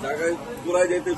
জায়গায় ঘোরায় যেতে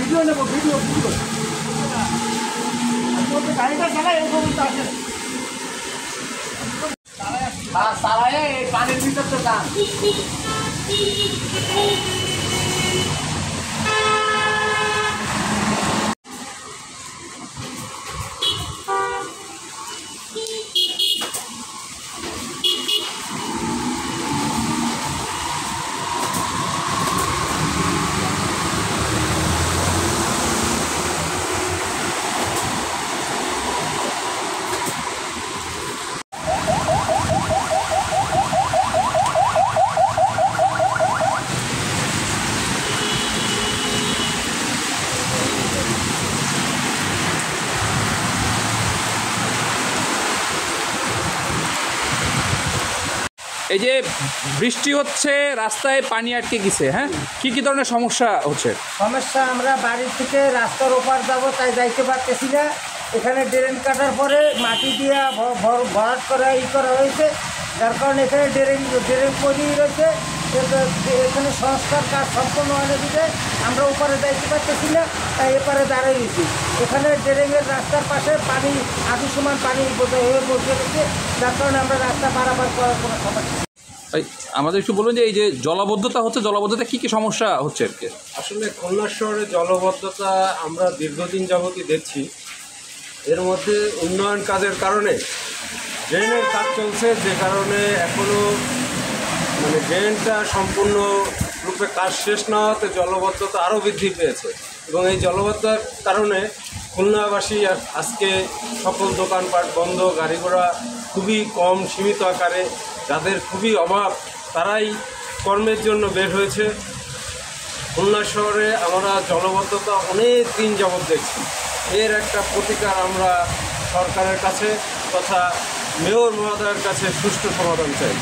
ভিডিও নেব ভিডিও গাড়িটা চালায় পানির ভিতর তো দাম এই যে বৃষ্টি হচ্ছে, রাস্তায় পানি আটকে গেছে, হ্যাঁ, কি ধরনের সমস্যা হচ্ছে? সমস্যা, আমরা বাড়ি থেকে রাস্তার ওপার যাবো, তাই যাইতে পারতেছি না। এখানে ড্রেন কাটার পরে মাটি দিয়ে ভরাট করা হয়েছে, যার কারণে এখানে ড্রেন তৈরি রয়েছে। এখানে সংস্কার কাজ সম্পন্ন হয়ে দিতে আমরা উপরে যাইতে পারতেছি না, তাই এপারে দাঁড়িয়ে গেছি। এখানে ড্রেনের রাস্তার পাশে পানি আধু সমান পানি হয়ে বসে গেছে, যার কারণে আমরা রাস্তা পারাপার করার কোনো সমস্যা। আমাদের একটু বলুন যে এই যে জলাবদ্ধতা হচ্ছে, জলাবদ্ধতা কি সমস্যা হচ্ছে আর কি? আসলে খুলনা শহরে জলাবদ্ধতা আমরা দীর্ঘদিন যাবতই দেখছি। এর মধ্যে উন্নয়ন কাজের কারণে ড্রেনের কাজ চলছে, যে কারণে এখনও ড্রেনটা সম্পূর্ণ রূপে কাজ শেষ না হতে জলাবদ্ধতা আরও বৃদ্ধি পেয়েছে। এবং এই জলাবদ্ধতার কারণে খুলনাবাসী আজকে সকল দোকানপাট বন্ধ, গাড়ি ঘোড়া খুবই কম, সীমিত আকারে, যাদের খুবই অভাব তারাই কর্মের জন্য বের হয়েছে। খুলনা শহরে আমরা জলাবদ্ধতা অনেক দিন যাবৎ দেখছি। এর একটা প্রতিকার আমরা সরকারের কাছে তথা মেয়র মহোদয়ের কাছে সুষ্ঠু সমাধান চাই।